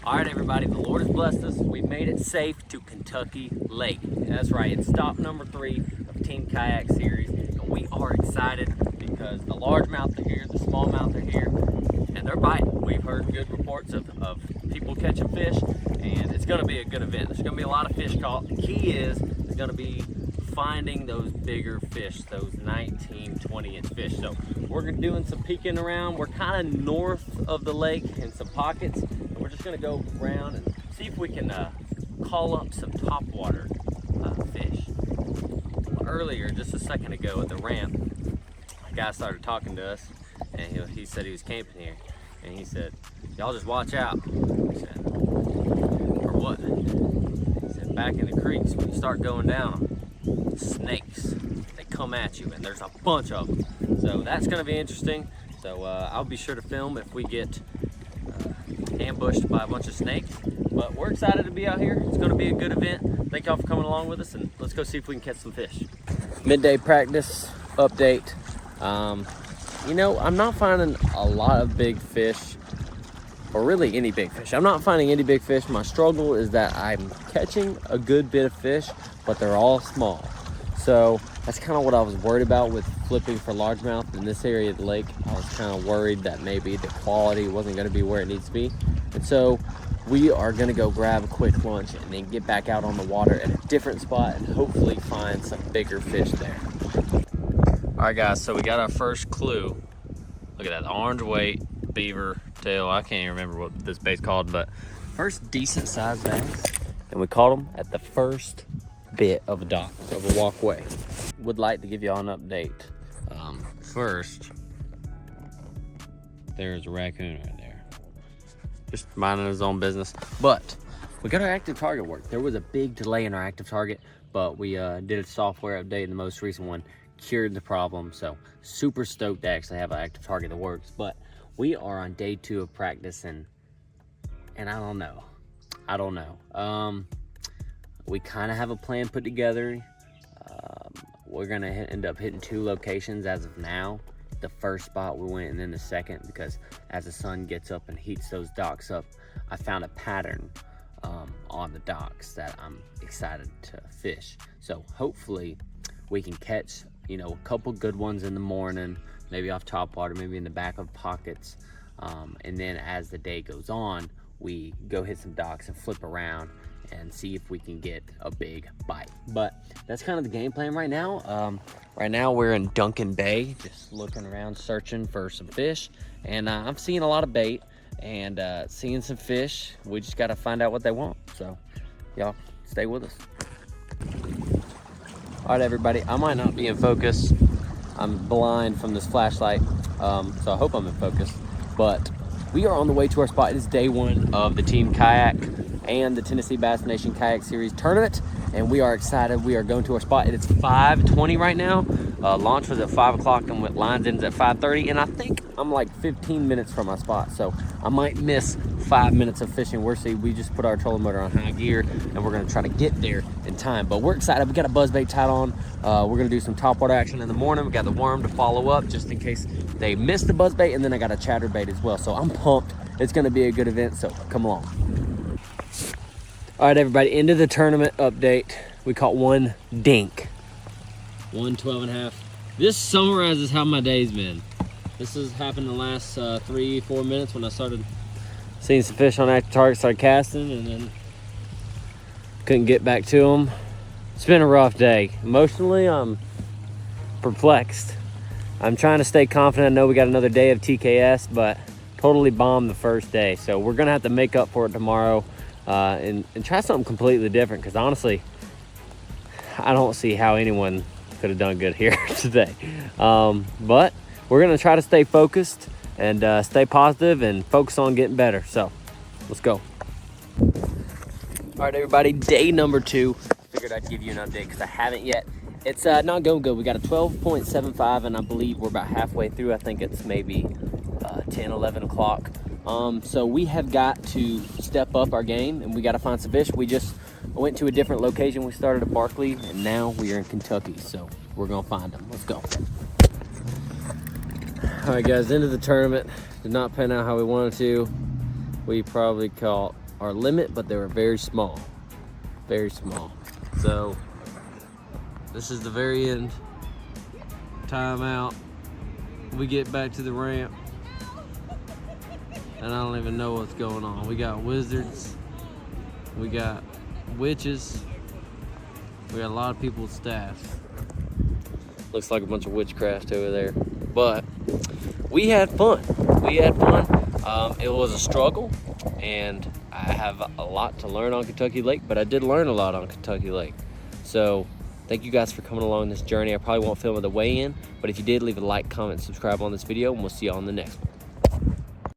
All right, everybody, the Lord has blessed us. We made it safe to Kentucky Lake. That's right, it's stop number 3 of Team Kayak Series, and we are excited because the largemouth are here, the smallmouth are here, and they're biting. We've heard good reports of people catching fish, and it's gonna be a good event. There's gonna be a lot of fish caught. The key is gonna be finding those bigger fish, those 19, 20-inch fish. So we're doing some peeking around. We're kind of north of the lake in some pockets. And we're just gonna go around and see if we can call up some topwater fish. Earlier, just a second ago at the ramp, a guy started talking to us, and he said he was camping here. And he said, y'all just watch out. He said, for what? He said, back in the creeks, when you start going down, snakes, they come at you, and there's a bunch of them. So that's going to be interesting. So I'll be sure to film if we get ambushed by a bunch of snakes. But we're excited to be out here. It's going to be a good event. Thank y'all for coming along with us, and let's go see if we can catch some fish. Midday practice update. You know, I'm not finding a lot of big fish, or really any big fish. I'm not finding any big fish. My struggle is that I'm catching a good bit of fish, but they're all small. So that's kind of what I was worried about with flipping for largemouth in this area of the lake. I was kind of worried that maybe the quality wasn't going to be where it needs to be. And so we are going to go grab a quick lunch and then get back out on the water at a different spot and hopefully find some bigger fish there. All right, guys, so we got our first clue. Look at that, the orange weight beaver tail. I can't even remember what this bait's called, but first decent sized bass. And we caught them at the first bit of a dock, of a walkway. Would like to give y'all an update. First, there's a raccoon right there, just minding his own business. But we got our active target work. There was a big delay in our active target, but we did a software update, and the most recent one cured the problem. So super stoked to actually have an active target that works. But we are on day 2 of practice, and I don't know. We kind of have a plan put together. We're gonna end up hitting 2 locations as of now. The first spot we went, and then the second, because as the sun gets up and heats those docks up, I found a pattern on the docks that I'm excited to fish. So hopefully we can catch, you know, a couple good ones in the morning, maybe off topwater, maybe in the back of pockets. And then as the day goes on, we go hit some docks and flip around and see if we can get a big bite. But that's kind of the game plan right now. Right now we're in Duncan Bay, just looking around, searching for some fish. And I'm seeing a lot of bait and seeing some fish. We just got to find out what they want. So y'all stay with us. All right, everybody, I might not be in focus. I'm blind from this flashlight, so I hope I'm in focus. But we are on the way to our spot. It is day 1 of the Team Kayak and the Tennessee Bass Nation Kayak Series tournament, and we are excited. We are going to our spot. It is 5:20 right now. Launch was at 5 o'clock, and with lines ends at 5:30, and I think I'm like 15 minutes from my spot, so I might miss 5 minutes of fishing. We'll see. We just put our trolling motor on high gear, and we're gonna try to get there in time. But we're excited. We got a buzzbait tied on. We're gonna do some topwater action in the morning. We got the worm to follow up just in case they miss the buzzbait, and then I got a chatterbait as well. So I'm pumped. It's gonna be a good event, so come along. All right, everybody, into the tournament update. We caught one dink, 112.5. This summarizes how my day's been. This has happened the last 3-4 minutes when I started seeing some fish on active target, started casting, and then couldn't get back to them. It's been a rough day. Emotionally, I'm perplexed. I'm trying to stay confident. I know we got another day of TKS, but totally bombed the first day. So we're gonna have to make up for it tomorrow. And try something completely different, because honestly, I don't see how anyone could have done good here today. But we're gonna try to stay focused and stay positive and focus on getting better. So let's go. All right, everybody, day number 2. Figured I'd give you an update because I haven't yet. It's not going good. We got a 12.75, and I believe we're about halfway through. I think it's maybe 10, 11 o'clock. So we have got to step up our game, and we got to find some fish. We just went to a different location. We started at Barkley, and now we are in Kentucky. So we're going to find them. Let's go. All right, guys, into the tournament. Did not pan out how we wanted to. We probably caught our limit, but they were very small. Very small. So this is the very end. Time out. We get back to the ramp, and I don't even know what's going on. We got wizards, we got witches, we got a lot of people with staffs. Looks like a bunch of witchcraft over there, but we had fun. We had fun. It was a struggle, and I have a lot to learn on Kentucky Lake, but I did learn a lot on Kentucky Lake. So thank you guys for coming along this journey. I probably won't film at the weigh-in, but if you did, leave a like, comment, subscribe on this video, and we'll see you on the next one.